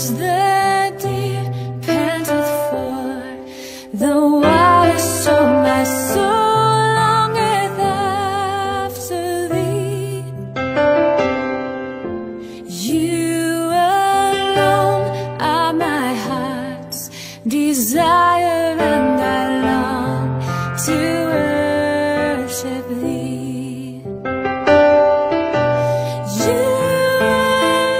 as the deer panteth for the water, so my soul longeth after thee. You alone are my heart's desire, and I long to worship thee. You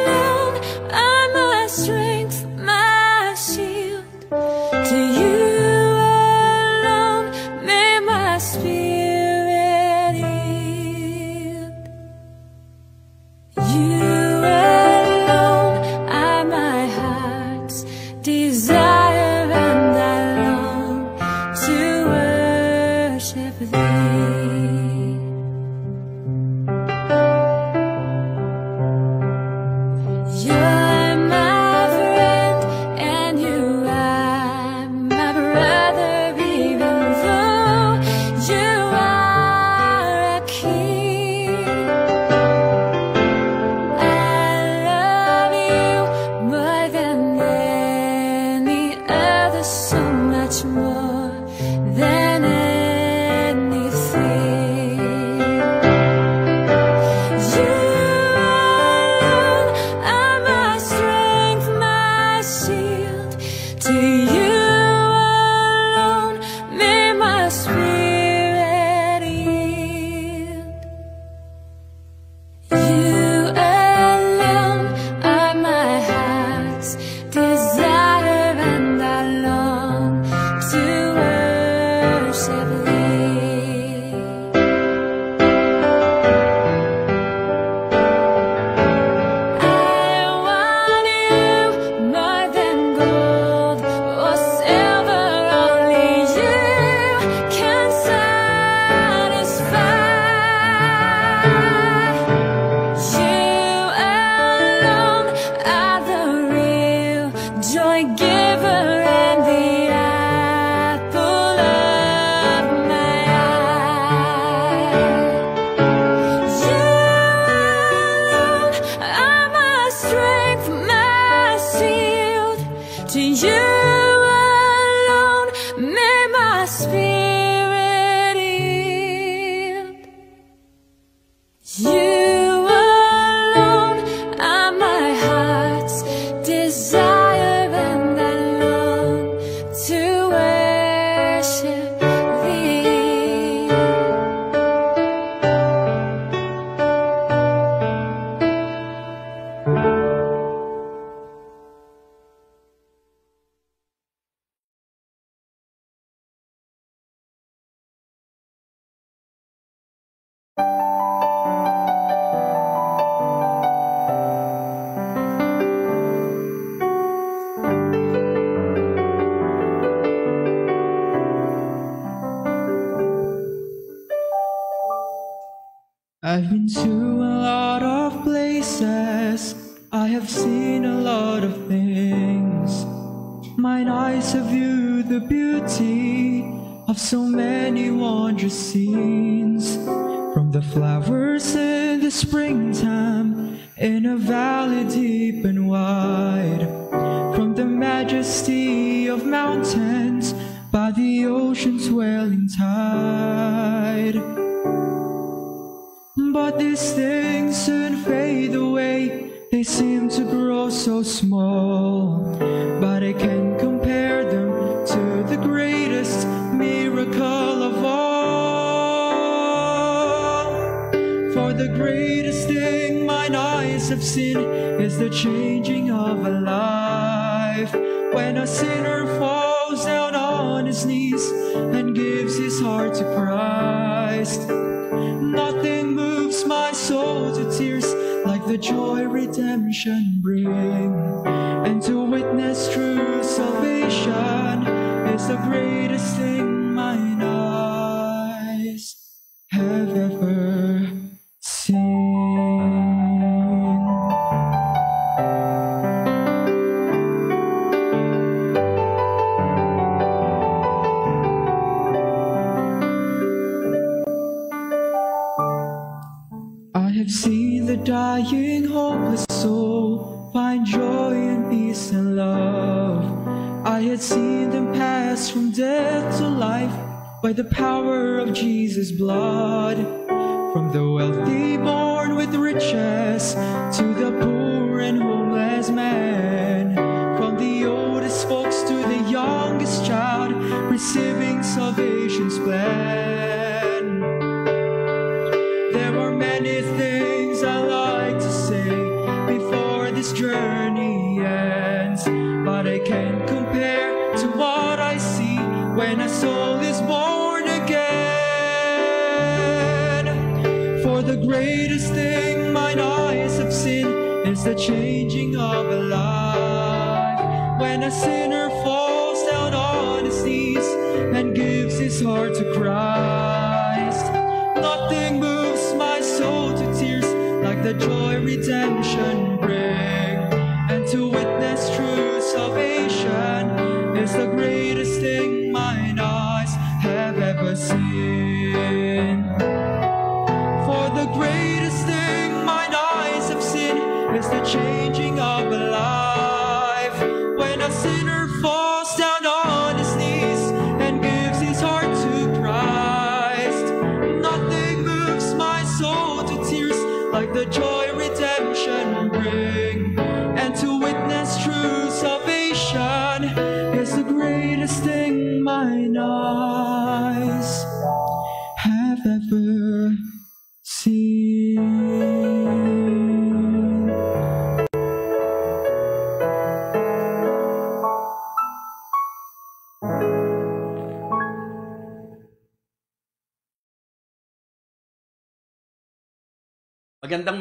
alone are my strength, my shield. To you alone may my spirit yield. You alone are my heart's desire, and I long to worship thee. You're my friend, and you are my brother, even though you are a king. I love you more than any other, so much more than anything. You alone are my strength, my shield. To you alone may my spirit yield. You alone are my heart's desire, and I long to worship thee. I want you more than gold or silver, only you can satisfy. You alone are the real joy giver, and the apple of my eye. You alone are my strength, my shield. To you alone may my spirit yield. You alone are my heart's desire, and I long to worship thee. I've been to a lot of places, I have seen a lot of things. Mine eyes have viewed the beauty of so many wondrous scenes. From the flowers in the springtime, in a valley deep and wide. From the majesty of mountains, by the ocean's welling tide. But these things soon fade away, they seem to grow so small. But I can't compare them to the greatest miracle of all. For the greatest thing mine eyes have seen is the changing of a life. When a sinner falls down on his knees and gives his heart to Christ, nothing moves my soul to tears like the joy redemption brings. And to witness true salvation is the greatest thing mine eyes have ever seen. I have seen the dying hopeless soul find joy and peace and love. I had seen them pass from death to life by the power of Jesus' blood. From the wealthy born with riches to the poor and homeless man, from the oldest folks to the youngest child, receiving salvation's plan. There are many things I like to say before this journey ends, but I can't compare to what I see when a soul is born again. For the greatest thing mine eyes have seen is the changing of a life. When a sinner falls down on his knees and gives his heart to Christ, nothing moves my soul to tears like the joy redemption brings. And to witness true salvation is the greatest thing mine eyes have ever seen. For the greatest thing mine eyes have seen is the changing of a life. When a sinner falls down on his knees and gives his heart to Christ, nothing moves my soul to tears like the joy redemption brings. And to witness true salvation is the greatest thing mine eyes have ever seen.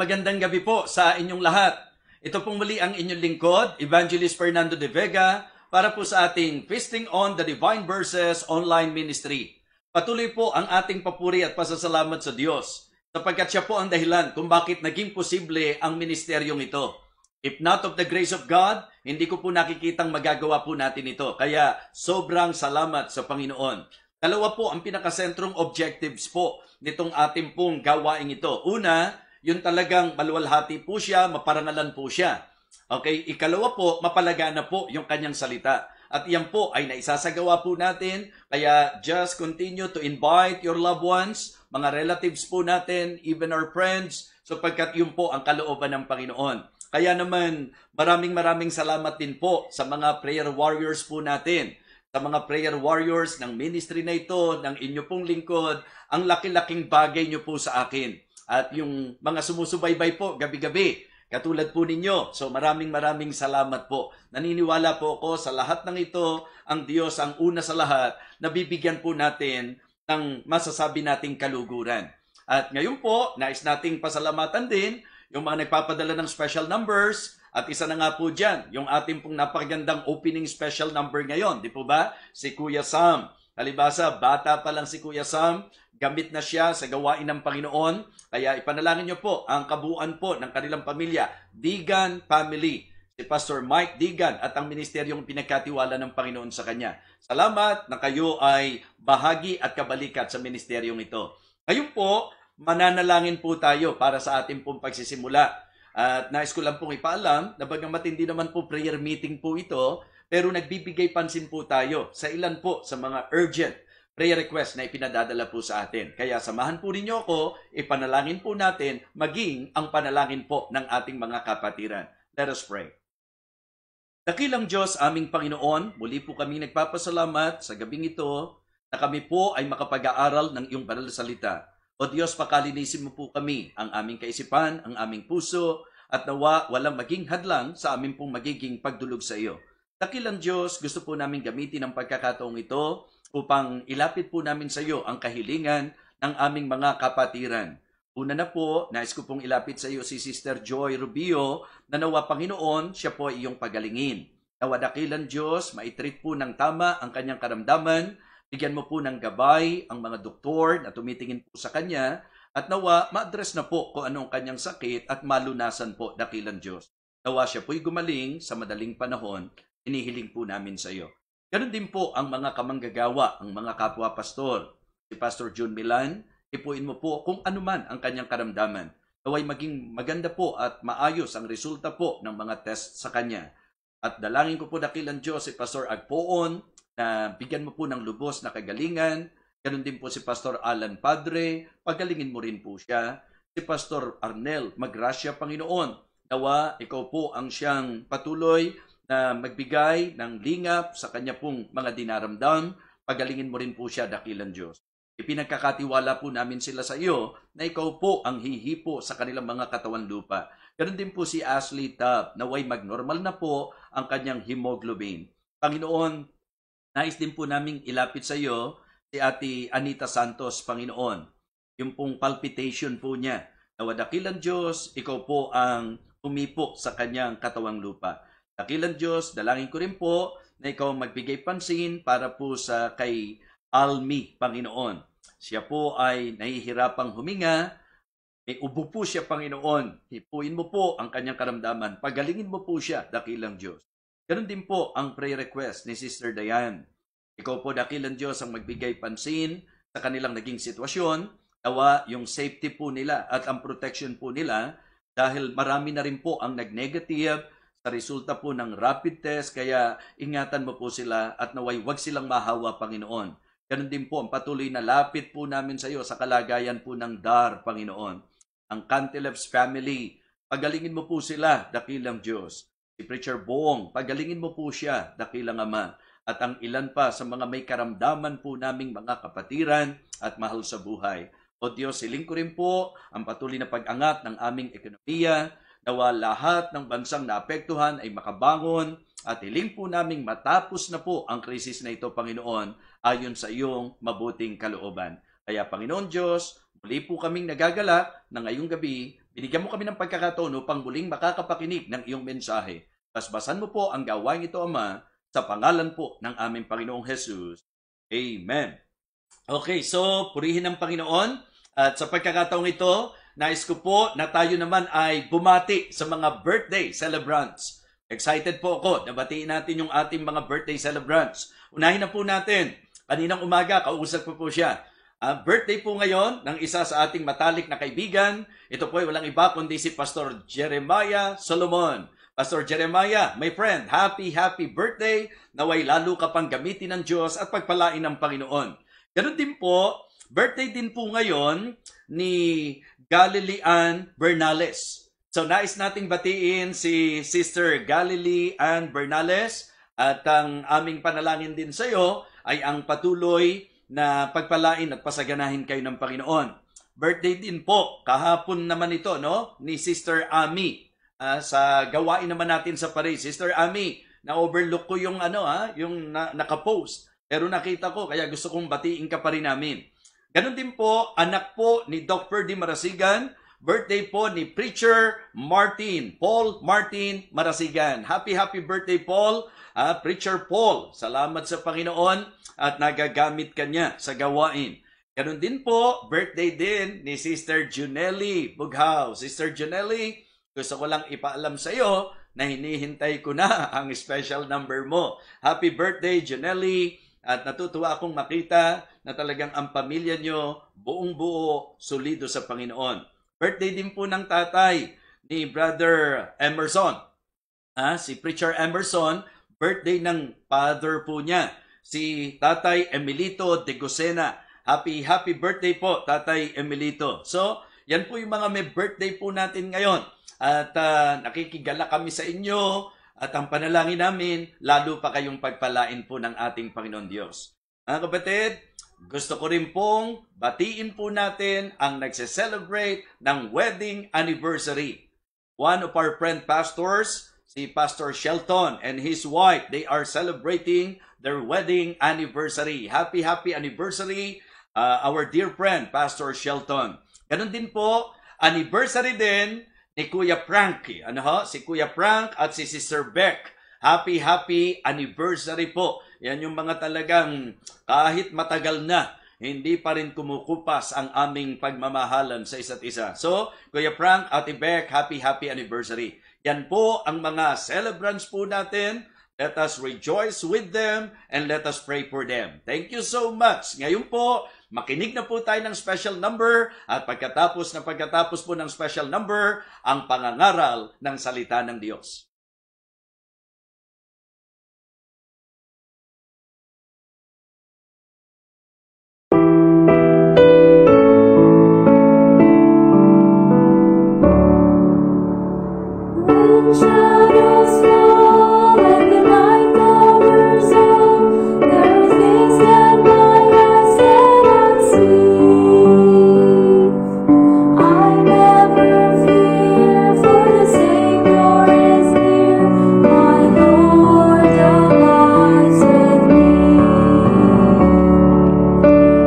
Magandang gabi po sa inyong lahat. Ito pong muli ang inyong lingkod, Evangelist Fernando de Vega, para po sa ating Feasting on the Divine Verses online ministry. Patuloy po ang ating papuri at pasasalamat sa Diyos, sapagkat siya po ang dahilan kung bakit naging posible ang ministeryong ito. If not of the grace of God, hindi ko po nakikitang magagawa po natin ito. Kaya sobrang salamat sa Panginoon. Dalawa po ang pinakasentrong objectives po nitong ating pong gawain ito. Una, yun talagang maluwalhati po siya, maparangalan po siya. Okay, ikalawa po, mapalagana po yung kanyang salita. At yan po ay naisasagawa po natin, kaya just continue to invite your loved ones, mga relatives po natin, even our friends, sapagkat yun po ang kalooban ng Panginoon. Kaya naman, maraming salamat din po sa mga prayer warriors po natin, sa mga prayer warriors ng ministry na ito, ng inyo pong lingkod, ang laki-laking bagay nyo po sa akin. At yung mga sumusubaybay po gabi-gabi, katulad po ninyo. So maraming salamat po. Naniniwala po ako sa lahat ng ito, ang Diyos ang una sa lahat, na bibigyan po natin ng masasabi nating kaluguran. At ngayon po, nais nating pasalamatan din yung mga nagpapadala ng special numbers. At isa na nga po dyan, yung ating pong napakagandang opening special number ngayon. Di po ba? Si Kuya Sam. Halibasa, bata pa lang si Kuya Sam. Gamit na siya sa gawain ng Panginoon. Kaya ipanalangin niyo po ang kabuuan po ng kanilang pamilya, Digan Family. Si Pastor Mike Digan at ang ministeryong pinagkatiwala ng Panginoon sa kanya. Salamat na kayo ay bahagi at kabalikat sa ministeryong ito. Ngayon po, mananalangin po tayo para sa ating pong pagsisimula. At nais ko lang pong ipaalam na bagamat hindi naman po prayer meeting po ito, pero nagbibigay pansin po tayo sa ilan po sa mga urgent prayer request na ipinadadala po sa atin. Kaya samahan po ninyo ako, ipanalangin po natin, maging ang panalangin po ng ating mga kapatiran. Let us pray. Dakilang Diyos, aming Panginoon, muli po kami nagpapasalamat sa gabing ito na kami po ay makapag-aaral ng iyong banal na salita. O Diyos, pakalinisin mo po kami, ang aming kaisipan, ang aming puso, at nawa walang maging hadlang sa aming pong magiging pagdulog sa iyo. Dakilang Diyos, gusto po namin gamitin ang pagkakataong ito upang ilapit po namin sa iyo ang kahilingan ng aming mga kapatiran. Una na po, nais ko pong ilapit sa iyo si Sister Joy Rubio na nawa Panginoon, siya po ay iyong pagalingin. Nawa dakilang Diyos, maitreat po ng tama ang kanyang karamdaman, bigyan mo po ng gabay ang mga doktor na tumitingin po sa kanya, at nawa ma-address na po kung anong kanyang sakit at malunasan po dakilang Diyos. Nawa siya po'y gumaling sa madaling panahon, inihiling po namin sa iyo. Ganon din po ang mga kamanggagawa, ang mga kapwa pastor. Si Pastor John Milan, ipuin mo po kung ano man ang kanyang karamdaman. naway maging maganda po at maayos ang resulta po ng mga test sa kanya. At dalangin ko po dakilang Diyos si Pastor Agpoon na bigyan mo po ng lubos na kagalingan. Ganun din po si Pastor Alan Padre, pagalingin mo rin po siya. Si Pastor Arnel Magrasya, Panginoon, nawa ikaw po ang siyang patuloy na magbigay ng lingap sa kanya pong mga dinaramdam. Pagalingin mo rin po siya dakilang Diyos. Ipinagkakatiwala po namin sila sa iyo na ikaw po ang hihipo sa kanilang mga katawan lupa. Ganun din po si Ashley Tab, naway magnormal na po ang kanyang hemoglobin. Panginoon, nais din po naming ilapit sa iyo si Ate Anita Santos, Panginoon. Yung pong palpitation po niya. Nawa dakilang Diyos, ikaw po ang humipo sa kanyang katawang lupa. Dakilang Diyos, dalangin ko rin po na ikaw magbigay pansin para po sa kay Almi, Panginoon. Siya po ay nahihirapang huminga. May ubo po siya, Panginoon. Hipuin mo po ang kanyang karamdaman. Pagalingin mo po siya, dakilang Diyos. Ganun din po ang prayer request ni Sister Diane. Ikaw po, dakilang Diyos, ang magbigay pansin sa kanilang naging sitwasyon. Nawa yung safety po nila at ang protection po nila dahil marami na rin po ang nag-negative sa resulta po ng rapid test. Kaya ingatan mo po sila at naway wag silang mahawa, Panginoon. Ganun din po ang patuloy na lapit po namin sa iyo sa kalagayan po ng DAR, Panginoon. Ang Cantilevs family, pagalingin mo po sila, dakilang Diyos. Si Preacher Boong, pagalingin mo po siya, dakilang Ama. At ang ilan pa sa mga may karamdaman po naming mga kapatiran at mahal sa buhay. O Diyos, siling ko rin po ang patuloy na pag-angat ng aming ekonomiya, nawa lahat ng bansang naapektuhan ay makabangon at hiling po naming matapos na po ang krisis na ito, Panginoon, ayon sa iyong mabuting kalooban. Kaya Panginoon Diyos, muli po kaming nagagalak na ngayong gabi, binigyan mo kami ng pagkakataon upang muling makakapakinig ng iyong mensahe. Basbasan mo po ang gawain ito, Ama, sa pangalan po ng aming Panginoong Jesus. Amen. Okay, so purihin ng Panginoon. At sa pagkakataong ito, nais ko po na tayo naman ay bumati sa mga birthday celebrants. Excited po ako na batiin natin yung ating mga birthday celebrants. Unahin na po natin. Kaninang umaga, kausap ko po siya. Birthday po ngayon ng isa sa ating matalik na kaibigan. Ito po ay walang iba kundi si Pastor Jeremiah Solomon. Pastor Jeremiah, my friend, happy birthday. Naway lalo ka pang gamitin ng Diyos at pagpalain ng Panginoon. Ganun din po, birthday din po ngayon ni Galilee Ann Bernales. So nais nating batiin si Sister Galilee Ann Bernales at ang aming panalangin din sa iyo ay ang patuloy na pagpalain at pasaganahin kayo ng Panginoon. Birthday din po, kahapon naman ito, no, ni Sister Ami. Sa gawain naman natin sa Paris. Sister Ami, na-overlook ko yung yung nakapost. Pero nakita ko, kaya gusto kong batiin ka pa rin namin. Ganon din po, anak po ni Dr. D. Marasigan, birthday po ni Preacher Martin, Paul Martin Marasigan. Happy birthday, Paul. Preacher Paul, salamat sa Panginoon at nagagamit ka niya sa gawain. Ganon din po, birthday din ni Sister Junelli Bughaw. Sister Junelli, gusto ko lang ipaalam sa iyo na hinihintay ko na ang special number mo. Happy birthday, Junelli. At natutuwa akong makita na talagang ang pamilya nyo buong buo, solido sa Panginoon. Birthday din po ng tatay ni Brother Emerson. Si Preacher Emerson, birthday ng father po niya, si Tatay Emilito de Gosena. Happy birthday po, Tatay Emilito. So, yan po yung mga may birthday po natin ngayon. At nakikigala kami sa inyo at ang panalangin namin, lalo pa kayong pagpalain po ng ating Panginoon Diyos. Mga kapatid, gusto ko rin pong batiin po natin ang nagse-celebrate ng wedding anniversary. One of our friend pastors, si Pastor Shelton and his wife, they are celebrating their wedding anniversary. Happy anniversary, our dear friend, Pastor Shelton. Ganun din po, anniversary din ni Kuya Frank. Si Kuya Frank at si Sister Beck. Happy anniversary po. Yan yung mga talagang kahit matagal na, hindi pa rin kumukupas ang aming pagmamahalan sa isa't isa. So, Kuya Frank, Ate Beck, happy anniversary. Yan po ang mga celebrants po natin. Let us rejoice with them and let us pray for them. Thank you so much. Ngayon po, Makinig na po tayo ng special number at pagkatapos po ng special number, ang pangangaral ng salita ng Diyos. Shadows fall and the night covers all. There are things that my eyes cannot see. I never fear, for the Savior is near. My Lord abides with me.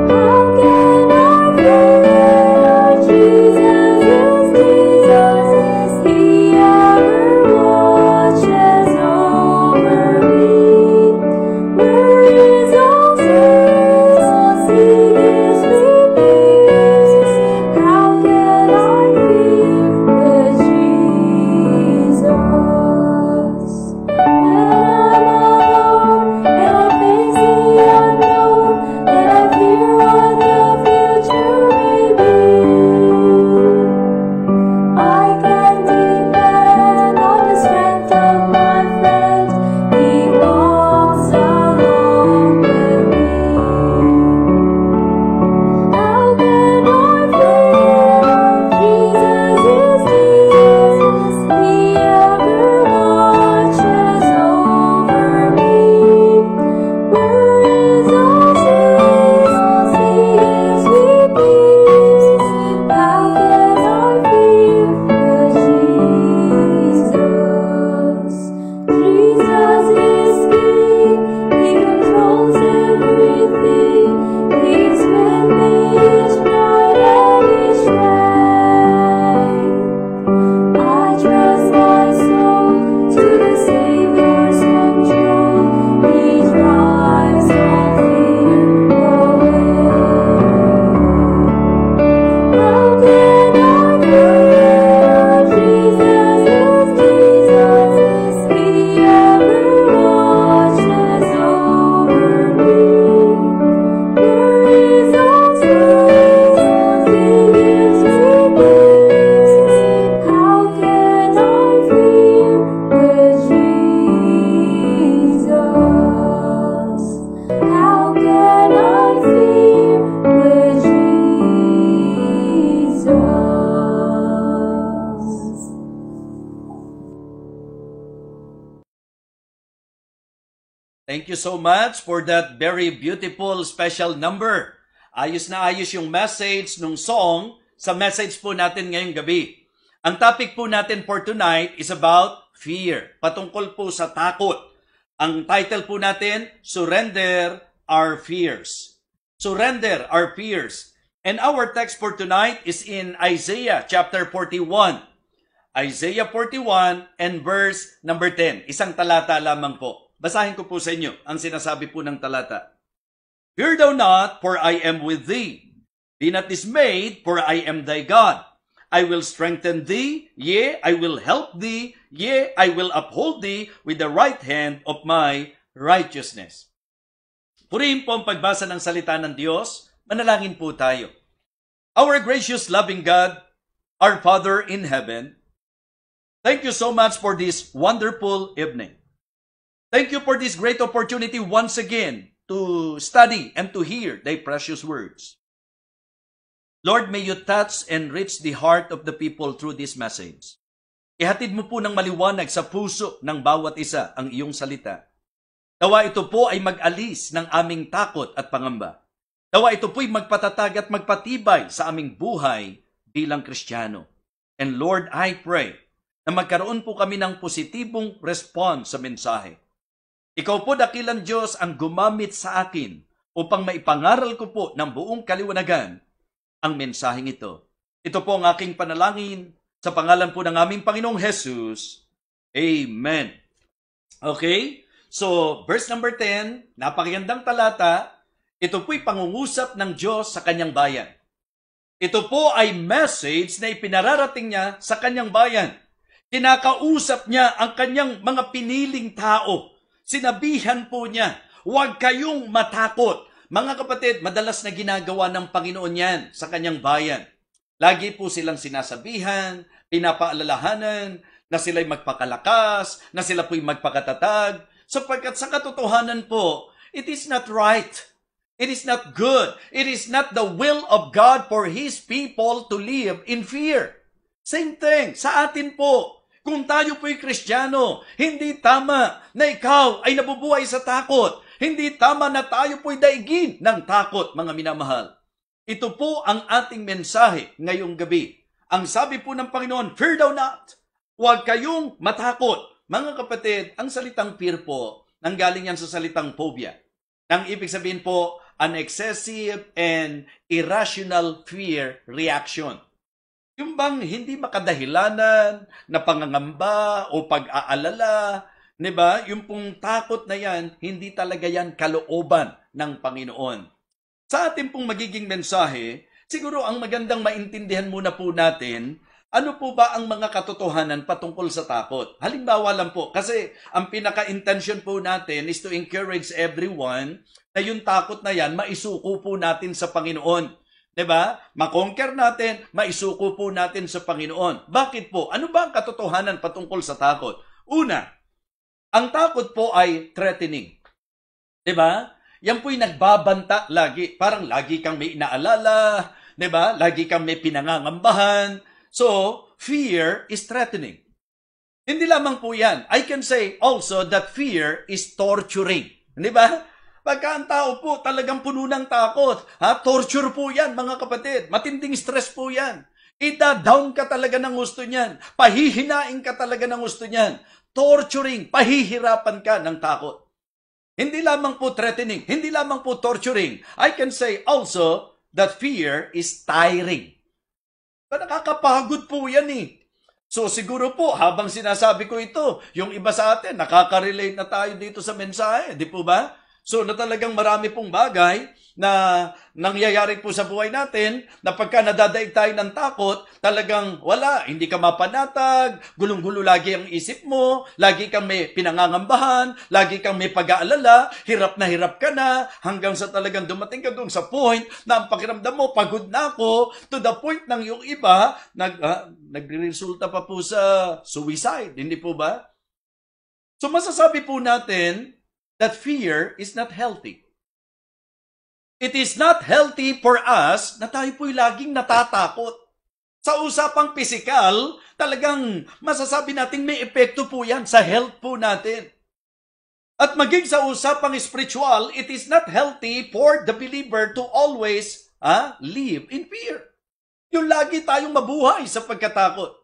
How can I fear? Jesus is Jesus. He ever watches over me. Where is all Jesus? He is with me. How can I fear Jesus? When I'm alone and I face the unknown, and I fear what the future may be, I can depend on the strength of my friend. He walks along with me. How can I fear? Jesus is Jesus. He ever watches over me. Where is all Jesus? He is with me. How can I fear Jesus? Jesus is King. He controls everything. He's with me each night and each day. I trust my soul to the Savior's control. He drives all fear away. How can I fear? Jesus is Jesus. He ever watches over me. Where is all Jesus? He is with me. How can I fear with Jesus? How can I fear with Jesus? Thank you so much for that very beautiful special number. Ayos na ayos yung message nung song sa message po natin ngayong gabi. Ang topic po natin for tonight is about fear, patungkol po sa takot. Ang title po natin, Surrender Our Fears. Surrender Our Fears. And our text for tonight is in Isaiah chapter 41. Isaiah 41 and verse number 10. Isang talata lamang po. Basahin ko po sa inyo ang sinasabi po ng talata. Fear thou not, for I am with thee. Be not dismayed, for I am thy God. I will strengthen thee, yea, I will help thee, yea, I will uphold thee with the right hand of my righteousness. Purihin po ang pagbasa ng salita ng Diyos. Manalangin po tayo. Our gracious, loving God, our Father in heaven, thank you so much for this wonderful evening. Thank you for this great opportunity once again to study and to hear thy precious words. Lord, may you touch and reach the heart of the people through this message. Ihatid mo po ng maliwanag sa puso ng bawat isa ang iyong salita. Nawa ito po ay mag-alis ng aming takot at pangamba. Nawa ito po'y magpatatag at magpatibay sa aming buhay bilang Kristiyano. And Lord, I pray na magkaroon po kami ng positibong response sa mensahe. Ikaw po, dakilang Diyos, ang gumamit sa akin upang maipangaral ko po ng buong kaliwanagan ang mensaheng ito. Ito po ang aking panalangin sa pangalan po ng aming Panginoong Jesus. Amen. Okay? So, verse number 10, napakagandang talata. Ito po'y pangungusap ng Diyos sa kanyang bayan. Ito po ay message na ipinararating niya sa kanyang bayan. Kinakausap niya ang kanyang mga piniling tao. Sinabihan po niya, huwag kayong matakot. Mga kapatid, madalas na ginagawa ng Panginoon yan sa kanyang bayan. Lagi po silang sinasabihan, pinapaalalahanan, na sila'y magpakalakas, na sila po'y magpakatatag, sapagkat sa katotohanan po, it is not right. It is not good. It is not the will of God for His people to live in fear. Same thing, sa atin po. Kung tayo po'y Kristiyano, hindi tama na ikaw ay nabubuhay sa takot. Hindi tama na tayo po'y daigin ng takot, mga minamahal. Ito po ang ating mensahe ngayong gabi. Ang sabi po ng Panginoon, fear thou not. Huwag kayong matakot. Mga kapatid, ang salitang fear po, nanggaling yan sa salitang phobia. Ang ibig sabihin po, an excessive and irrational fear reaction. Yung bang hindi makadahilanan na pangangamba o pag-aalala, di ba? Yung pong takot na yan, hindi talaga yan kalooban ng Panginoon. Sa ating pong magiging mensahe, siguro ang magandang maintindihan muna po natin, ano po ba ang mga katotohanan patungkol sa takot? Halimbawa lang po, kasi ang pinaka-intention po natin is to encourage everyone na yung takot na yan, maisuko po natin sa Panginoon. Diba? Makonquer natin, maisuko po natin sa Panginoon. Bakit po? Ano ba ang katotohanan patungkol sa takot? Una, ang takot po ay threatening. Diba? Yan po'y nagbabanta lagi. Parang lagi kang may inaalala, diba? Lagi kang may pinangangambahan. So, fear is threatening. Hindi lamang po yan. I can say also that fear is torturing. Diba? Pagka ang tao po talagang puno ng takot, torture po yan mga kapatid, matinding stress po yan. Ida-down ka talaga ng gusto niyan, pahihinain ka talaga ng gusto niyan, torturing, pahihirapan ka ng takot. Hindi lamang po threatening, hindi lamang po torturing. I can say also that fear is tiring. Nakakapagod po yan eh. So siguro po, habang sinasabi ko ito, yung iba sa atin, nakaka-relate na tayo dito sa mensahe, di po ba? So na talagang marami pong bagay na nangyayari po sa buhay natin na pagka nadadaig tayo ng takot, talagang wala, hindi ka mapanatag, gulong-gulo lagi ang isip mo, lagi kang may pinangangambahan, lagi kang may pag-aalala, hirap na hirap ka na, hanggang sa talagang dumating ka doon sa point na ang pakiramdam mo, pagod na ako, to the point ng yung iba, nagresulta pa po sa suicide, hindi po ba? So masasabi po natin, that fear is not healthy. It is not healthy for us na tayo po'y laging natatakot. Sa usapang pisikal, talagang masasabi natin may epekto po yan sa health po natin. At maging sa usapang spiritual, it is not healthy for the believer to always live in fear. Yung lagi tayong mabuhay sa pagkatakot.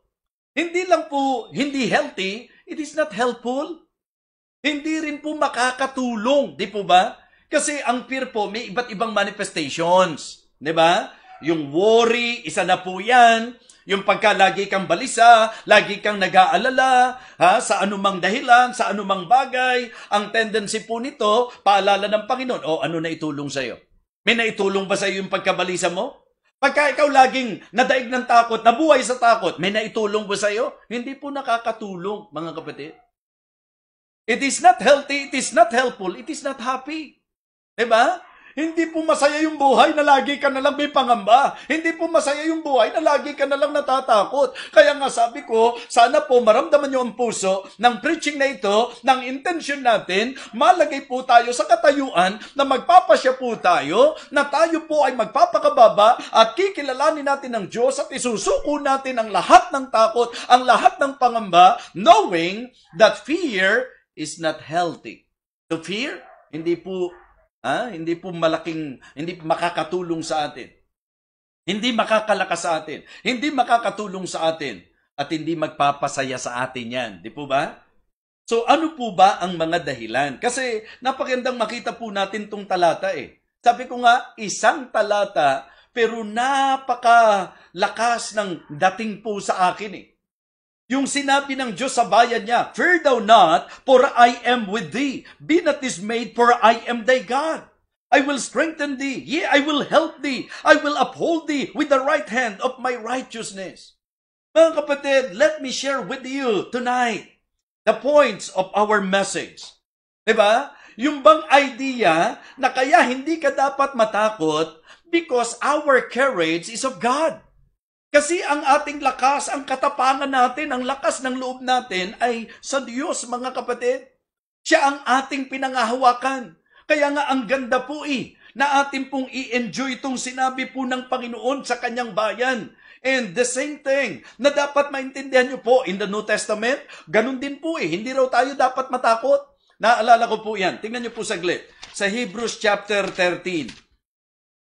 Hindi lang po hindi healthy, it is not helpful. Hindi rin po makakatulong, di po ba? Kasi ang fear po, may iba't ibang manifestations. Di ba? Yung worry, isa na po yan. Yung pagka lagi kang balisa, lagi kang nag-aalala, sa anumang dahilan, sa anumang bagay. Ang tendency po nito, paalala ng Panginoon, ano na itulong sa'yo? May naitulong ba sa'yo yung pagkabalisa mo? Pagka ikaw laging nadaig ng takot, nabuhay sa takot, may naitulong ba sa'yo? Hindi po nakakatulong, mga kapatid. It is not healthy, it is not helpful, it is not happy. Diba? Hindi po masaya yung buhay na lagi ka na lang may pangamba. Hindi po masaya yung buhay na lagi ka na lang natatakot. Kaya nga sabi ko, sana po maramdaman nyo ang puso ng preaching na ito, ng intention natin, malagay po tayo sa katayuan na magpapasya po tayo, na tayo po ay magpapakababa at kikilalanin natin ng Diyos at isusuko natin ang lahat ng takot, ang lahat ng pangamba, knowing that fear is not healthy. To fear, hindi po hindi makakatulong sa atin. Hindi makakalakas sa atin. Hindi makakatulong sa atin. At hindi magpapasaya sa atin yan. Di po ba? So ano po ba ang mga dahilan? Kasi napakagandang makita po natin tong talata eh. Sabi ko nga, isang talata, pero napakalakas ng dating po sa akin eh. Yung sinabi ng Diyos sa bayan niya, fear thou not, for I am with thee. Be not dismayed, for I am thy God. I will strengthen thee. Yea, I will help thee. I will uphold thee with the right hand of my righteousness. Mga kapatid, let me share with you tonight the points of our message. Diba? Yung bang idea na kaya hindi ka dapat matakot because our courage is of God. Kasi ang ating lakas, ang katapangan natin, ang lakas ng loob natin ay sa Diyos, mga kapatid. Siya ang ating pinangahawakan. Kaya nga ang ganda po na ating pong i-enjoy itong sinabi po ng Panginoon sa kanyang bayan. And the same thing na dapat maintindihan nyo po in the New Testament, ganun din po hindi raw tayo dapat matakot. Naalala ko po yan. Tingnan nyo po saglit. Sa Hebrews chapter 13.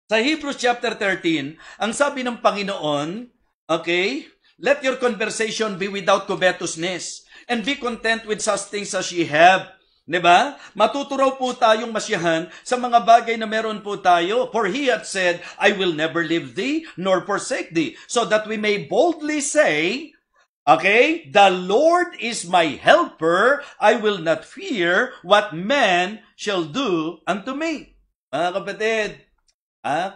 Sa Hebrews chapter 13, ang sabi ng Panginoon, okay, let your conversation be without covetousness, and be content with such things as ye have. Diba? Matuto raw po tayong masiyahan sa mga bagay na meron po tayo. For he had said, I will never leave thee, nor forsake thee. So that we may boldly say, okay, the Lord is my helper, I will not fear what man shall do unto me. Mga kapatid,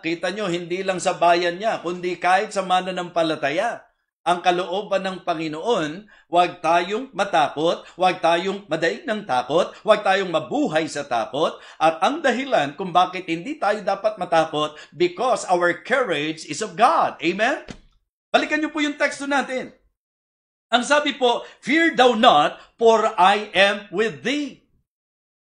kita nyo, hindi lang sa bayan niya, kundi kahit sa mananampalataya. Ang kalooban ng Panginoon, huwag tayong matakot, huwag tayong madaig ng takot, huwag tayong mabuhay sa takot, at ang dahilan kung bakit hindi tayo dapat matakot, because our courage is of God. Amen? Balikan niyo po yung teksto natin. Ang sabi po, fear thou not, for I am with thee.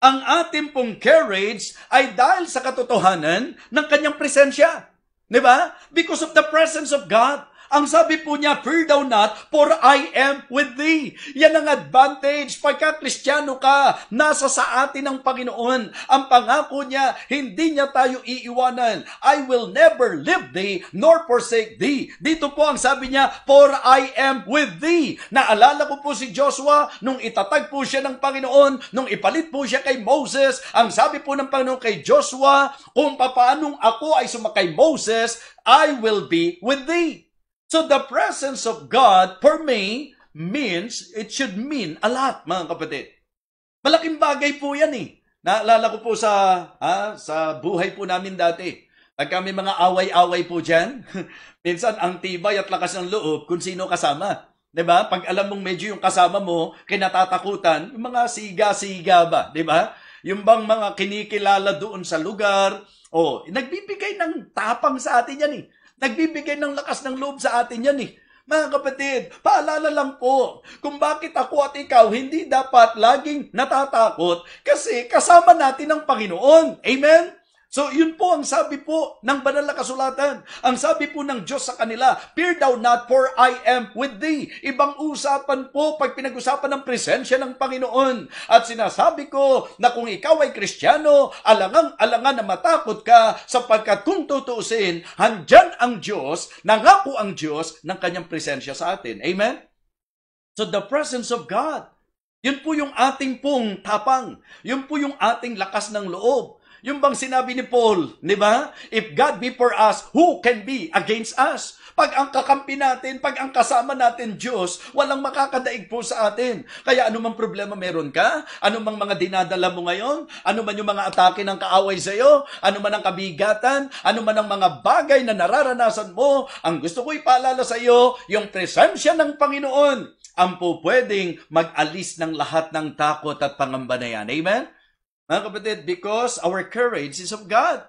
Ang ating pong courage ay dahil sa katotohanan ng kanyang presensya. Diba? Because of the presence of God. Ang sabi po niya, fear thou not, for I am with thee. Yan ang advantage. Pagka Kristiyano ka, nasa sa atin ang Panginoon. Ang pangako niya, hindi niya tayo iiwanan. I will never leave thee, nor forsake thee. Dito po ang sabi niya, for I am with thee. Naalala ko po si Joshua, nung itatag po siya ng Panginoon, nung ipalit po siya kay Moses, ang sabi po ng Panginoon kay Joshua, kung paanong ako ay sumakay Moses, I will be with thee. So the presence of God for me means, it should mean a lot, mga kapatid. Malaking bagay po yan Naalala ko po sa buhay po namin dati. Pag kami mga away-away po dyan, minsan ang tibay at lakas ng loob kung sino kasama. Diba? Pag alam mong medyo yung kasama mo, kinatatakutan, yung mga siga-siga ba? Diba? Yung bang mga kinikilala doon sa lugar, nagbibigay ng tapang sa atin yan Nagbibigay ng lakas ng loob sa atin yan Mga kapatid, paalala lang po kung bakit ako at ikaw hindi dapat laging natatakot kasi kasama natin ang Panginoon. Amen? So, yun po ang sabi po ng banal na kasulatan. Ang sabi po ng Diyos sa kanila, fear thou not, for I am with thee. Ibang usapan po pag pinag-usapan ng presensya ng Panginoon. At sinasabi ko na kung ikaw ay Kristiyano, alangan na matakot ka sapagkat kung tutuusin, handyan ang Diyos, nangako ang Diyos ng kanyang presensya sa atin. Amen? So, the presence of God, yun po yung ating pong tapang. Yun po yung ating lakas ng loob. Yung bang sinabi ni Paul, di ba? If God be for us, who can be against us? Pag ang kakampi natin, pag ang kasama natin Diyos, walang makakadaig po sa atin. Kaya anumang problema meron ka, anumang mga dinadala mo ngayon, anuman yung mga atake ng kaaway sa iyo, anuman ang kabigatan, anuman ang mga bagay na nararanasan mo, ang gusto ko ipaalala sa iyo, yung presensya ng Panginoon, ang po pwedeng mag-alis ng lahat ng takot at pangamba na yan. Amen? Mga kapatid, because our courage is of God.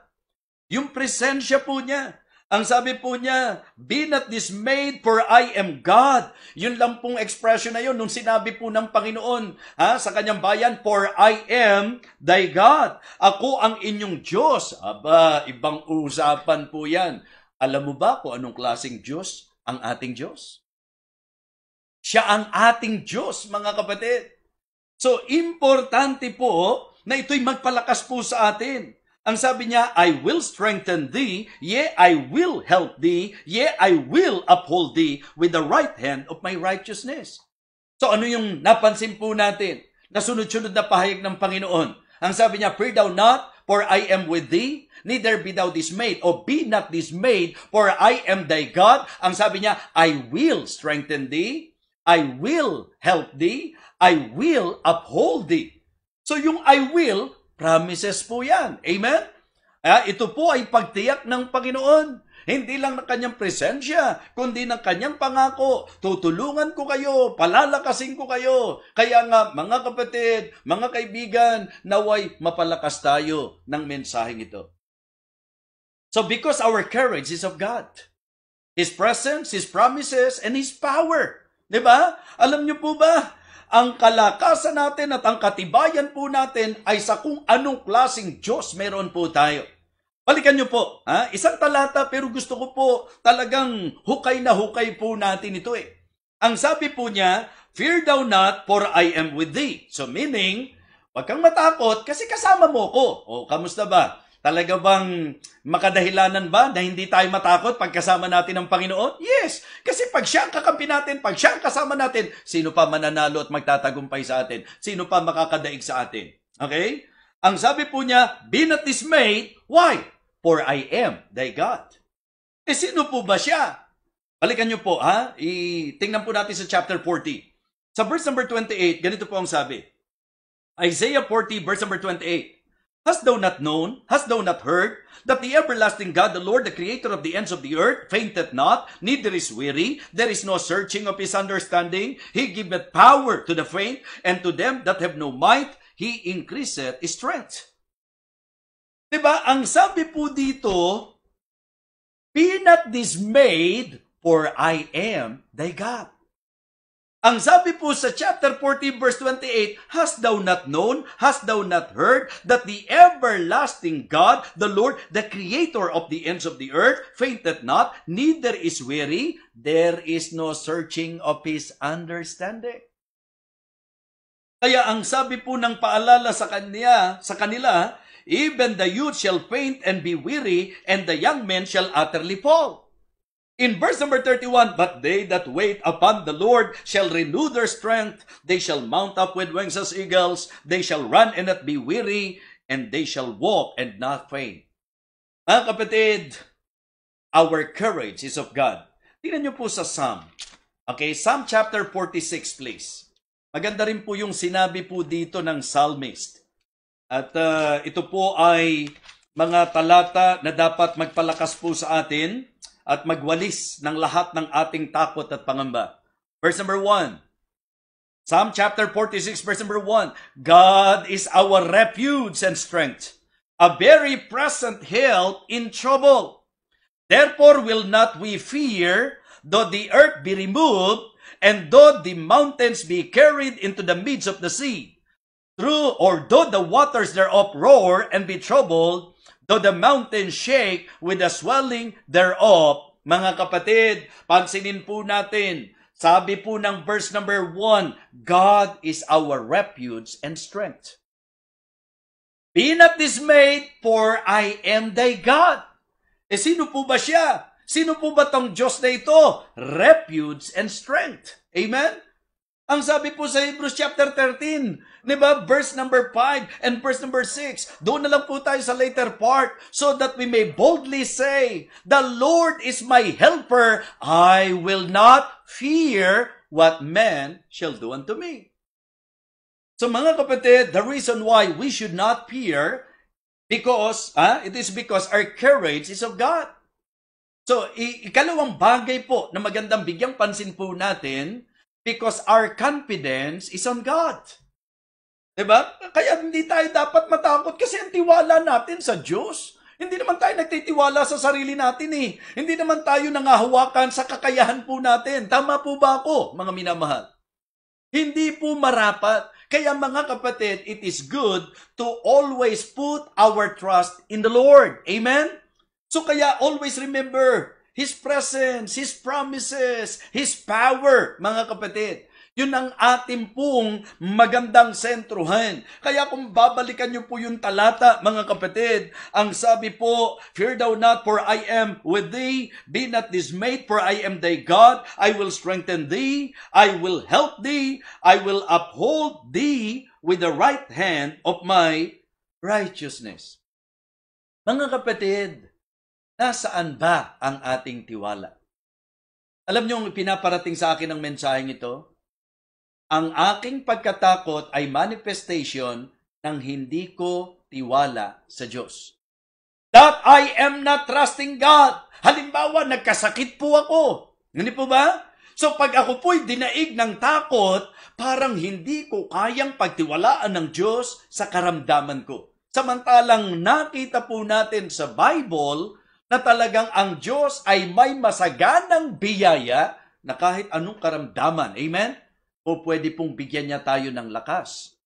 Yung presensya po niya. Ang sabi po niya, be not dismayed for I am God. Yun lang pong expression na yun nung sinabi po ng Panginoon sa kanyang bayan, for I am thy God. Ako ang inyong Diyos. Aba, ibang usapan po yan. Alam mo ba kung anong klaseng Diyos ang ating Diyos? Siya ang ating Diyos, mga kapatid. So, importante po na ito'y magpalakas po sa atin. Ang sabi niya, I will strengthen thee, yea, I will help thee, yea, I will uphold thee with the right hand of my righteousness. So ano yung napansin po natin? Nasunod-sunod na pahayag ng Panginoon. Ang sabi niya, fear thou not, for I am with thee, neither be thou dismayed, or be not dismayed, for I am thy God. Ang sabi niya, I will strengthen thee, I will help thee, I will uphold thee. So yung I will, promises po yan. Amen? Ito po ay pagtiyak ng Panginoon. Hindi lang ng kanyang presensya, kundi ng kanyang pangako. Tutulungan ko kayo, palalakasin ko kayo. Kaya nga, mga kapatid, mga kaibigan, naway mapalakas tayo ng mensaheng ito. So because our courage is of God, His presence, His promises, and His power. Diba? Alam niyo po ba, ang kalakasan natin at ang katibayan po natin ay sa kung anong klaseng Diyos meron po tayo. Balikan niyo po, isang talata pero gusto ko po talagang hukay na hukay po natin ito eh. Ang sabi po niya, "Fear thou not, for I am with thee." So meaning, huwag kang matakot kasi kasama mo ko. O kamusta ba? Talaga bang makadahilanan ba na hindi tayo matakot pag kasama natin ang Panginoon? Yes, kasi pag siya ang kakampi natin, pag siya ang kasama natin, sino pa mananalo at magtatagumpay sa atin? Sino pa makakadaig sa atin? Okay? Ang sabi po niya, "Be not dismayed." Why? For I am thy God. Sino po ba siya? Balikan niyo po, tingnan po natin sa chapter 40. Sa verse number 28, ganito po ang sabi. Isaiah 40, verse number 28. "Hast thou not known, hast thou not heard, that the everlasting God, the Lord, the creator of the ends of the earth, fainteth not, neither is weary, there is no searching of his understanding. He giveth power to the faint, and to them that have no might, he increaseth strength." Diba? Ang sabi po dito, "Be not dismayed, for I am thy God." Ang sabi po sa chapter 40, verse 28, "Hast thou not known, hast thou not heard, that the everlasting God, the Lord, the creator of the ends of the earth, fainteth not, neither is weary, there is no searching of his understanding." Kaya ang sabi po ng paalala sa kanila, "Even the youth shall faint and be weary, and the young men shall utterly fall." In verse number 31, "But they that wait upon the Lord shall renew their strength. They shall mount up with wings as eagles. They shall run and not be weary, and they shall walk and not faint." Mga kapatid, our courage is of God. Tingnan niyo po sa Psalm. Okay, Psalm chapter 46, please. Maganda rin po yung sinabi po dito ng psalmist. At ito po ay mga talata na dapat magpalakas po sa atin at magwalis ng lahat ng ating takot at pangamba. Verse number 1. Psalm chapter 46, verse number 1. "God is our refuge and strength, a very present help in trouble. Therefore will not we fear, though the earth be removed, and though the mountains be carried into the midst of the sea. Though the waters thereof roar and be troubled, though the mountains shake with the swelling thereof." Mga kapatid, pansinin po natin, sabi po ng verse number 1, God is our refuge and strength. "Be not dismayed, for I am thy God." Sino po ba siya? Sino po ba tong Diyos na ito? Refuge and strength. Amen? Ang sabi po sa Hebrews chapter 13, di ba? Verse number 5 and verse number 6. Doon na lang po tayo sa later part, "So that we may boldly say, the Lord is my helper, I will not fear what man shall do unto me." So mga kapatid, the reason why we should not fear, it is because our courage is of God. So ikalawang bagay po na magandang bigyang pansin po natin, because our confidence is on God. Diba? Kaya hindi tayo dapat matakot kasi ang tiwala natin sa Diyos. Hindi naman tayo nagtitiwala sa sarili natin eh. Hindi naman tayo nangahawakan sa kakayahan po natin. Tama po ba ako, mga minamahal? Hindi po marapat. Kaya mga kapatid, it is good to always put our trust in the Lord. Amen? So kaya always remember His presence, His promises, His power, mga kapatid. Yun ang ating pong magandang sentruhan. Kaya kung babalikan niyo po yung talata, mga kapatid, ang sabi po, "Fear thou not, for I am with thee. Be not dismayed, for I am thy God. I will strengthen thee. I will help thee. I will uphold thee with the right hand of my righteousness." Mga kapatid, nasaan ba ang ating tiwala? Alam niyo, pinaparating sa akin ng mensaheng ito, ang aking pagkatakot ay manifestation ng hindi ko tiwala sa Diyos. that I am not trusting God. Halimbawa, nagkasakit po ako. Hindi po ba? So pag ako po'y dinaig ng takot, parang hindi ko kayang pagtiwalaan ng Diyos sa karamdaman ko. Samantalang nakita po natin sa Bible na talagang ang Diyos ay may masaganang biyaya na kahit anong karamdaman. Amen? O pwede pong bigyan niya tayo ng lakas.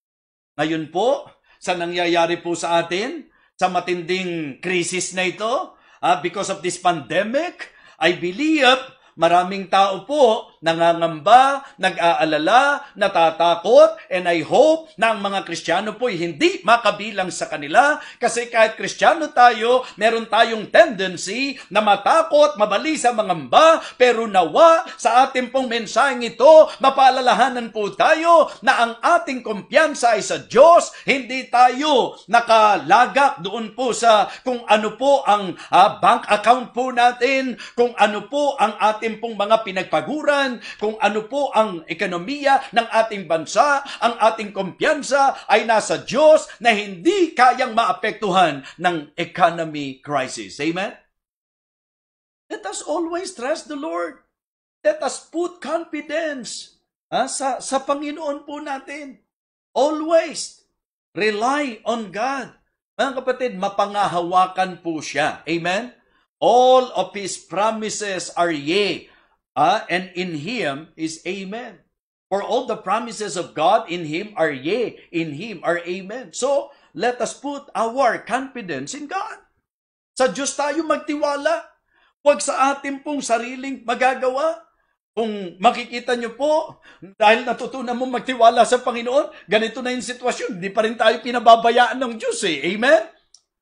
Ngayon po, sa nangyayari po sa atin, sa matinding krisis na ito, because of this pandemic, I believe maraming tao po nangangamba, nag-aalala, natatakot, and I hope na ang mga Kristiyano po hindi makabilang sa kanila kasi kahit Kristiyano tayo, meron tayong tendency na matakot, mabalisa, mangamba, pero nawa sa ating pong mensaheng ito, mapaalalahanan po tayo na ang ating kumpiyansa ay sa Diyos, hindi tayo nakalagak doon po sa kung ano po ang bank account po natin, kung ano po ang ating pong mga pinagpaguran, kung ano po ang ekonomiya ng ating bansa, ang ating kumpiyansa ay nasa Diyos na hindi kayang maapektuhan ng economy crisis. Amen? Let us always trust the Lord. Let us put confidence sa Panginoon po natin. Always rely on God. Mga kapatid, mapangahawakan po siya. Amen? All of His promises are yea, and in Him is amen. For all the promises of God in Him are yea, in Him are amen. So, let us put our confidence in God. Sa Diyos tayo magtiwala. Huwag sa ating pong sariling magagawa. Kung makikita nyo po, dahil natutunan mo magtiwala sa Panginoon, ganito na yung sitwasyon. Hindi pa rin tayo pinababayaan ng Diyos Amen?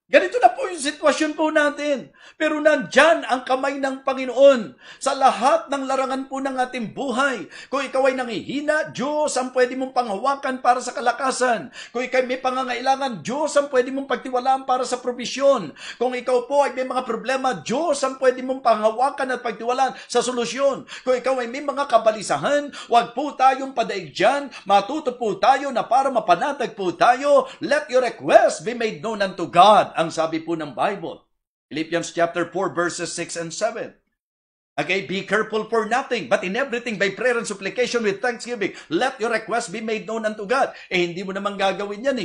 Ganito na po yung sitwasyon po natin. Pero nandyan ang kamay ng Panginoon sa lahat ng larangan po ng ating buhay. Kung ikaw ay nangihina, Diyos ang pwede mong panghawakan para sa kalakasan. Kung ikaw may pangangailangan, Diyos ang pwede mong pagtiwalaan para sa provisyon. Kung ikaw po ay may mga problema, Diyos ang pwede mong panghawakan at pagtiwalaan sa solusyon. Kung ikaw ay may mga kabalisahan, huwag po tayong padaig dyan. Matuto po tayo na para mapanatag po tayo. Let your request be made known unto God. Ang sabi po ng Bible. Philippians chapter 4 verses 6 and 7. Okay, be careful for nothing, but in everything by prayer and supplication with thanksgiving, let your request be made known unto God. Hindi mo naman gagawin yan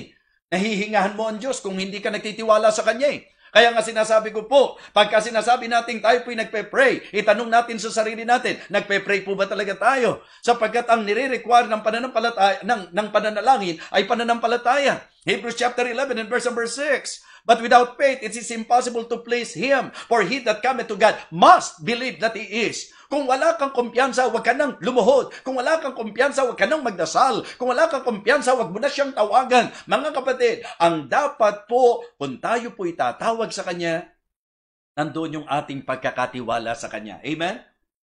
Nahihingahan mo ang Diyos kung hindi ka nagtitiwala sa Kanya Kaya nga sinasabi ko po, pagka sinasabi natin tayo po'y nagpe-pray, itanong natin sa sarili natin, nagpe-pray po ba talaga tayo? Sapagkat ang nire-require ng pananampalataya, ng pananalangin ay pananampalataya. Hebrews chapter 11 and verse number 6. But without faith, it is impossible to please Him. For he that cometh to God must believe that He is. Kung wala kang kumpiyansa, huwag ka nang lumuhod. Kung wala kang kumpiyansa, huwag ka nang magdasal. Kung wala kang kumpiyansa, huwag mo na siyang tawagan. Mga kapatid, ang dapat po, kung tayo po itatawag sa Kanya, nandoon yung ating pagkakatiwala sa Kanya. Amen?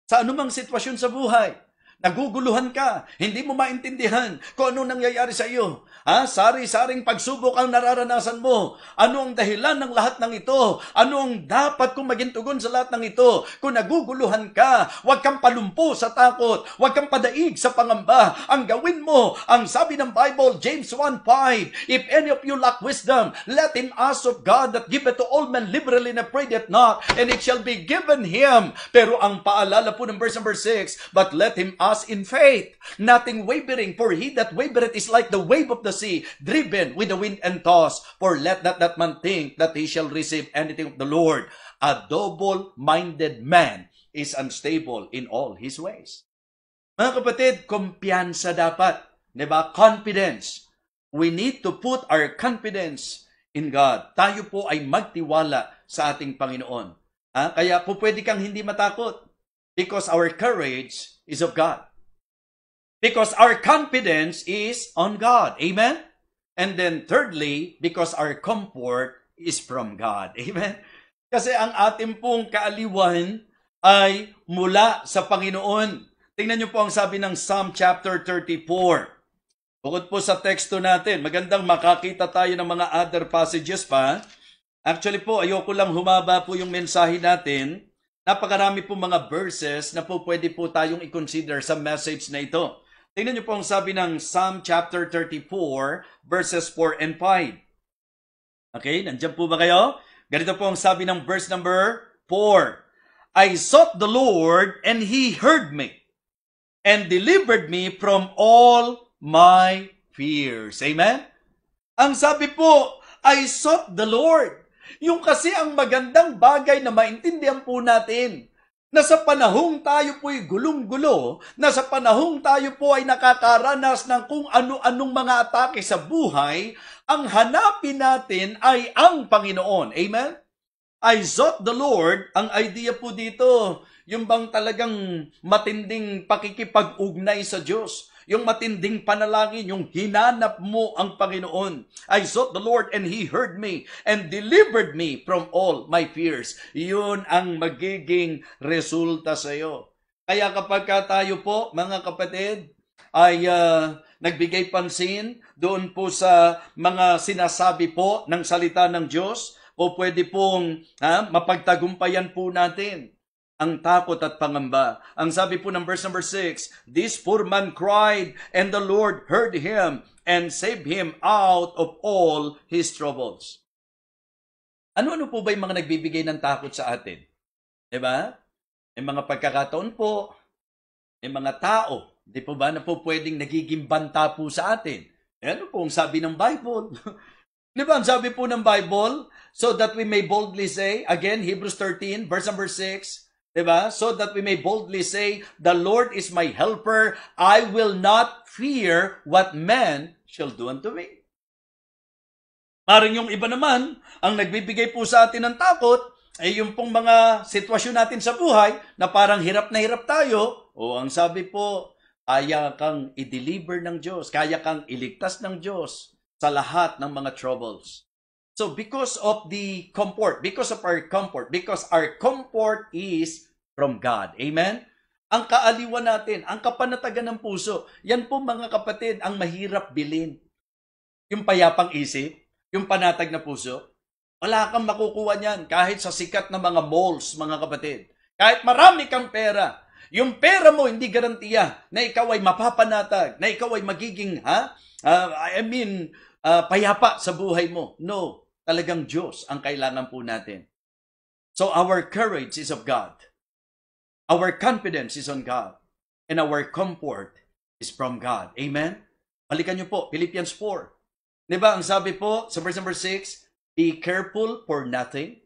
Sa anumang sitwasyon sa buhay, naguguluhan ka, hindi mo maintindihan kung ano nangyayari sa iyo. Sari-saring pagsubok ang nararanasan mo. Ano ang dahilan ng lahat ng ito? Ano ang dapat kong maging tugon sa lahat ng ito? Kung naguguluhan ka, huwag kang palumpo sa takot, huwag kang padaig sa pangamba. Ang gawin mo, ang sabi ng Bible, James 1:5, if any of you lack wisdom, let him ask of God that giveth to all men liberally and upbraideth not, and it shall be given him. Pero ang paalala po ng verse number 6, but let him ask in faith, nothing wavering, for he that wavereth is like the wave of the sea, driven with the wind and tossed. For let not that man think that he shall receive anything of the Lord. A double-minded man is unstable in all his ways. Mga kapatid, kumpiyansa dapat. Diba? Confidence. We need to put our confidence in God. Tayo po ay magtiwala sa ating Panginoon. Kaya po pwede kang hindi matakot because our courage is of God. Because our confidence is on God. Amen? And then thirdly, because our comfort is from God. Amen? Kasi ang ating pong kaaliwan ay mula sa Panginoon. Tingnan niyo po ang sabi ng Psalm chapter 34. Bukod po sa teksto natin, magandang makakita tayo ng mga other passages pa. Actually po, ayoko lang humaba po yung mensahe natin. Napakarami po mga verses na po pwede po tayong i-consider sa message na ito. Tingnan niyo po ang sabi ng Psalm chapter 34, verses 4 and 5. Okay, nandiyan po ba kayo? Ganito po ang sabi ng verse number 4. I sought the Lord and He heard me and delivered me from all my fears. Amen? Ang sabi po, I sought the Lord. Yung kasi ang magandang bagay na maintindihan po natin, na sa panahong tayo po'y gulong-gulo, na sa panahong tayo po ay nakakaranas ng kung ano-anong mga atake sa buhay, ang hanapin natin ay ang Panginoon. Amen? I sought the Lord, ang idea po dito, yung bang talagang matinding pakikipag-ugnay sa Diyos, yung matinding panalangin, yung hinanap mo ang Panginoon. I sought the Lord and He heard me and delivered me from all my fears. Yun ang magiging resulta sa iyo. Kaya kapag tayo po, mga kapatid, ay nagbigay pansin doon po sa mga sinasabi po ng salita ng Diyos, o pwede pong mapagtagumpayan po natin ang takot at pangamba. Ang sabi po ng verse number 6, this poor man cried, and the Lord heard him and saved him out of all his troubles. Ano-ano po ba yung mga nagbibigay ng takot sa atin? Diba? May mga pagkakataon po, may mga tao, di po ba, na po pwedeng nagiging banta po sa atin? Ano po ang sabi ng Bible? Di ba, ang sabi po ng Bible, so that we may boldly say, again, Hebrews 13, verse number 6, diba? So that we may boldly say, the Lord is my helper, I will not fear what man shall do unto me. Parang yung iba naman, ang nagbibigay po sa atin ng takot, ay yung pong mga sitwasyon natin sa buhay, na parang hirap na hirap tayo, o ang sabi po, kaya kang i-deliver ng Diyos, kaya kang iligtas ng Diyos sa lahat ng mga troubles. So because of the comfort, because our comfort is from God. Amen? Ang kaaliwan natin, ang kapanatagan ng puso, yan po mga kapatid, ang mahirap bilhin. Yung payapang isip, yung panatag na puso, wala kang makukuha niyan kahit sa sikat na mga malls, mga kapatid. Kahit marami kang pera, yung pera mo hindi garantiya na ikaw ay mapapanatag, na ikaw ay magiging, payapa sa buhay mo. No. Talagang Diyos ang kailangan po natin. So our courage is of God. Our confidence is on God. And our comfort is from God. Amen? Balikan niyo po, Philippians 4. Diba, ang sabi po sa verse number 6, be careful for nothing,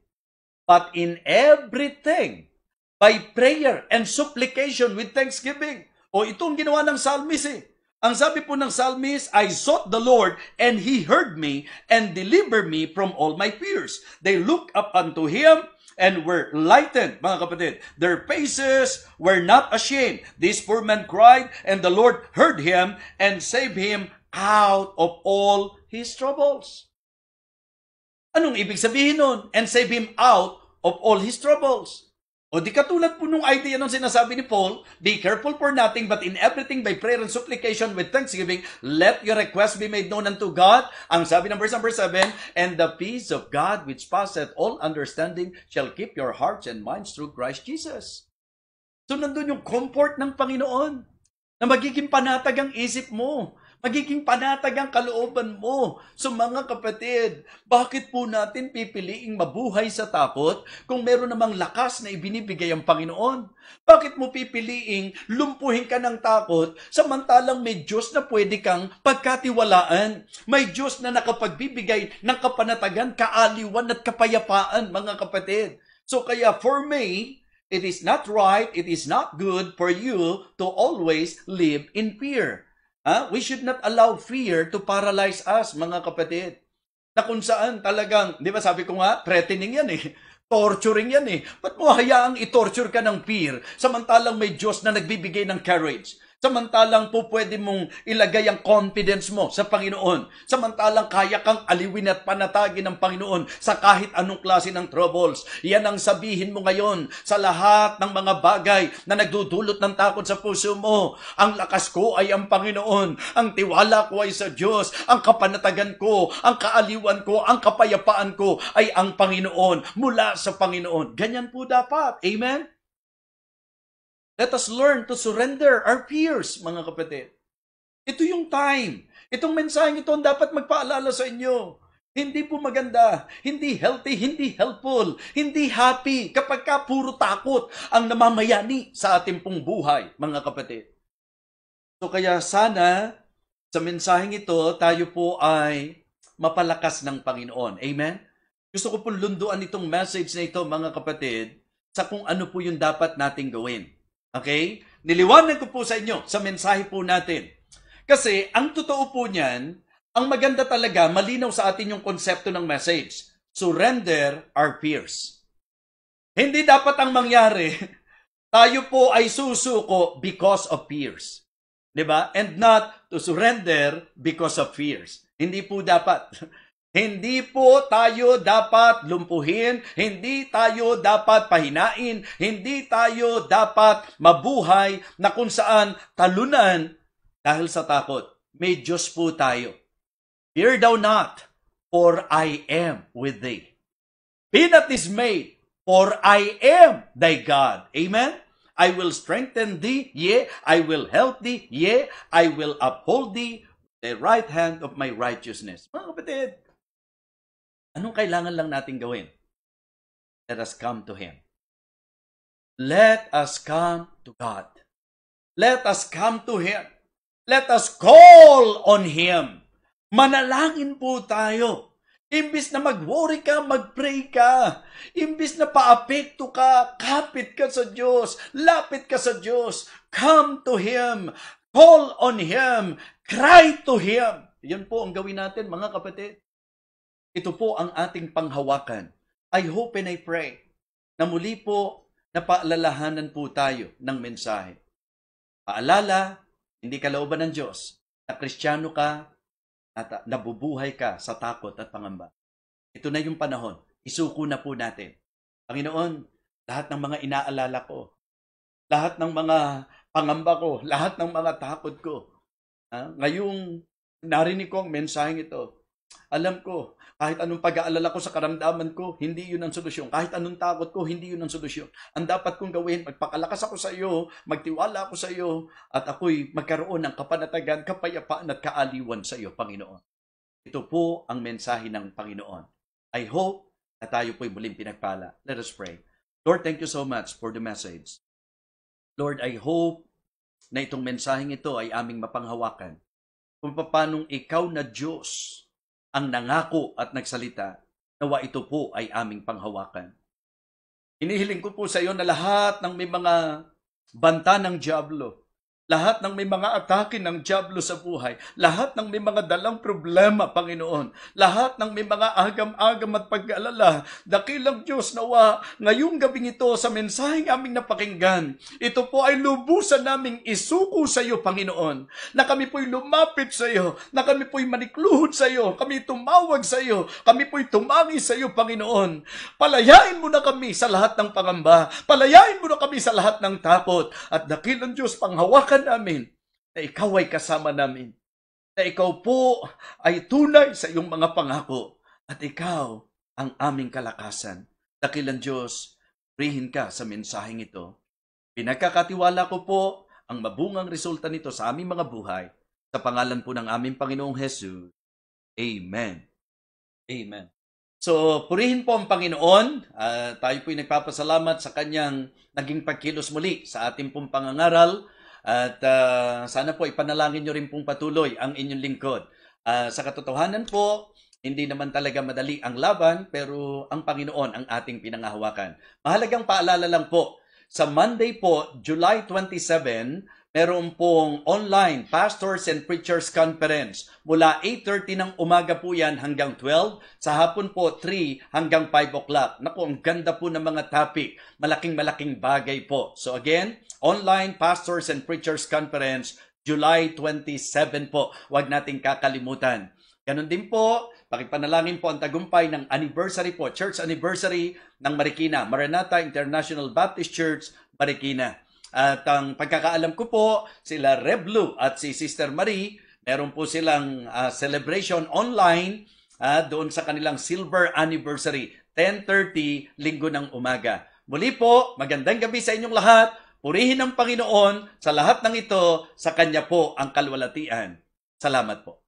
but in everything, by prayer and supplication with thanksgiving. O itong ginawa ng psalmist eh. Ang sabi po ng psalmist, I sought the Lord, and He heard me, and delivered me from all my fears. They looked up unto Him, and were lightened, mga kapatid. Their faces were not ashamed. This poor man cried, and the Lord heard him, and saved him out of all his troubles. Anong ibig sabihin nun? And save him out of all his troubles. O di katulad po nung idea nung sinasabi ni Paul, be careful for nothing, but in everything by prayer and supplication with thanksgiving, let your requests be made known unto God. Ang sabi ng verse number 7, and the peace of God which passeth all understanding shall keep your hearts and minds through Christ Jesus. So nandun yung comfort ng Panginoon, na magiging panatag ang isip mo, magiging panatag ang kalooban mo. So mga kapatid, bakit po natin pipiliing mabuhay sa takot kung meron namang lakas na ibinibigay ang Panginoon? Bakit mo pipiliing lumpuhin ka ng takot samantalang may Diyos na pwede kang pagkatiwalaan? May Diyos na nakapagbibigay ng kapanatagan, kaaliwan at kapayapaan, mga kapatid. So kaya for me, it is not right, it is not good for you to always live in fear. We should not allow fear to paralyze us, mga kapatid. Na kung saan talagang, di ba sabi ko nga, threatening yan eh. Torturing yan eh. Ba't mo hayaang i-torture ka ng fear samantalang may Diyos na nagbibigay ng courage? Samantalang po pwede mong ilagay ang confidence mo sa Panginoon. Samantalang kaya kang aliwin at panatagin ng Panginoon sa kahit anong klase ng troubles. Yan ang sabihin mo ngayon sa lahat ng mga bagay na nagdudulot ng takot sa puso mo. Ang lakas ko ay ang Panginoon. Ang tiwala ko ay sa Diyos. Ang kapanatagan ko, ang kaaliwan ko, ang kapayapaan ko ay ang Panginoon. Mula sa Panginoon. Ganyan po dapat. Amen? Let us learn to surrender our fears, mga kapatid. Ito yung time. Itong mensaheng ito ang dapat magpaalala sa inyo. Hindi po maganda, hindi healthy, hindi helpful, hindi happy kapag ka puro takot ang namamayani sa ating pong buhay, mga kapatid. So kaya sana sa mensaheng ito, tayo po ay mapalakas ng Panginoon. Amen? Gusto ko po lunduan itong message na ito, mga kapatid, sa kung ano po yung dapat nating gawin. Okay? Niliwanag ko po sa inyo sa mensahe po natin. Kasi ang totoo po niyan, ang maganda talaga, malinaw sa atin yung konsepto ng message. Surrender our fears. Hindi dapat ang mangyari, tayo po ay susuko because of fears. Diba? And not to surrender because of fears. Hindi po dapat. Hindi po tayo dapat lumpuhin, hindi tayo dapat pahinain, hindi tayo dapat mabuhay na kung saan talunan dahil sa takot. May Diyos po tayo. Fear thou not, for I am with thee. Be not dismayed, for I am thy God. Amen? I will strengthen thee, yea, I will help thee, yea, I will uphold thee with the right hand of my righteousness. Mga kapatid, anong kailangan lang natin gawin? Let us come to Him. Let us come to God. Let us come to Him. Let us call on Him. Manalangin po tayo. Imbis na mag-worry ka, mag-pray ka. Imbis na paapekto ka, kapit ka sa Diyos. Lapit ka sa Diyos. Come to Him. Call on Him. Cry to Him. Yan po ang gawin natin, mga kapatid. Ito po ang ating panghawakan. I hope and I pray na muli po napaalalahanan po tayo ng mensahe. Paalala, hindi kalooban ng Diyos na Kristiyano ka at nabubuhay ka sa takot at pangamba. Ito na yung panahon. Isuko na po natin. Panginoon, lahat ng mga inaalala ko, lahat ng mga pangamba ko, lahat ng mga takot ko, ngayong narinig ko ang mensaheng ito, alam ko, kahit anong pag-aalala ko sa karamdaman ko, hindi yun ang solusyon. Kahit anong takot ko, hindi yun ang solusyon. Ang dapat kong gawin, magpakalakas ako sa iyo, magtiwala ako sa iyo, at ako'y magkaroon ng kapanatagan, kapayapaan at kaaliwan sa iyo, Panginoon. Ito po ang mensahe ng Panginoon. I hope na tayo po'y muling pinagpala. Let us pray. Lord, thank you so much for the message. Lord, I hope na itong mensaheng ito ay aming mapanghawakan. Kung paanong ikaw na Diyos ang nangako at nagsalita, nawa ito po ay aming panghawakan. Hinihiling ko po sa iyo na lahat ng may mga banta ng dyablo, lahat ng may mga atake ng dyablo sa buhay, lahat ng may mga dalang problema, Panginoon, lahat ng may mga agam-agam at pag-aalala, dakilang Diyos nawa, ngayong gabing ito sa mensaheng aming napakinggan, ito po ay lubusan naming isuko sa iyo, Panginoon, na kami po'y lumapit sa iyo, na kami po'y manikluhod sa iyo, kami tumawag sa iyo, kami po'y tumangi sa iyo, Panginoon. Palayain mo na kami sa lahat ng pangamba, palayain mo na kami sa lahat ng takot, at dakilang Diyos, panghawakan namin na ikaw ay kasama namin, na ikaw po ay tunay sa iyong mga pangako at ikaw ang aming kalakasan. Dakilang Diyos, purihin ka sa mensaheng ito. Pinagkakatiwala ko po ang mabungang resulta nito sa aming mga buhay sa pangalan po ng aming Panginoong Jesus. Amen. Amen. So, purihin po ang Panginoon. Tayo po'y nagpapasalamat sa kanyang naging pagkilos muli sa ating pong pangangaral. At sana po ipanalangin nyo rin pong patuloy ang inyong lingkod. Sa katotohanan po, hindi naman talaga madali ang laban, pero ang Panginoon ang ating pinangahawakan. Mahalagang paalala lang po, sa Monday po, July 27, meron pong online Pastors and Preachers Conference. Mula 8:30 ng umaga po yan hanggang 12. Sa hapon po, 3 hanggang 5 o'clock. Naku, ang ganda po ng mga topic. Malaking bagay po. So again, online Pastors and Preachers Conference, July 27 po. Huwag nating kakalimutan. Ganon din po, pakipanalangin po ang tagumpay ng anniversary po, church anniversary ng Marikina, Maranatha International Baptist Church, Marikina. At ang pagkakaalam ko po, sila Reblu at si Sister Marie, meron po silang celebration online doon sa kanilang silver anniversary, 10:30, linggo ng umaga. Muli po, magandang gabi sa inyong lahat. Purihin ang Panginoon sa lahat ng ito, sa Kanya po ang kalwalatian. Salamat po.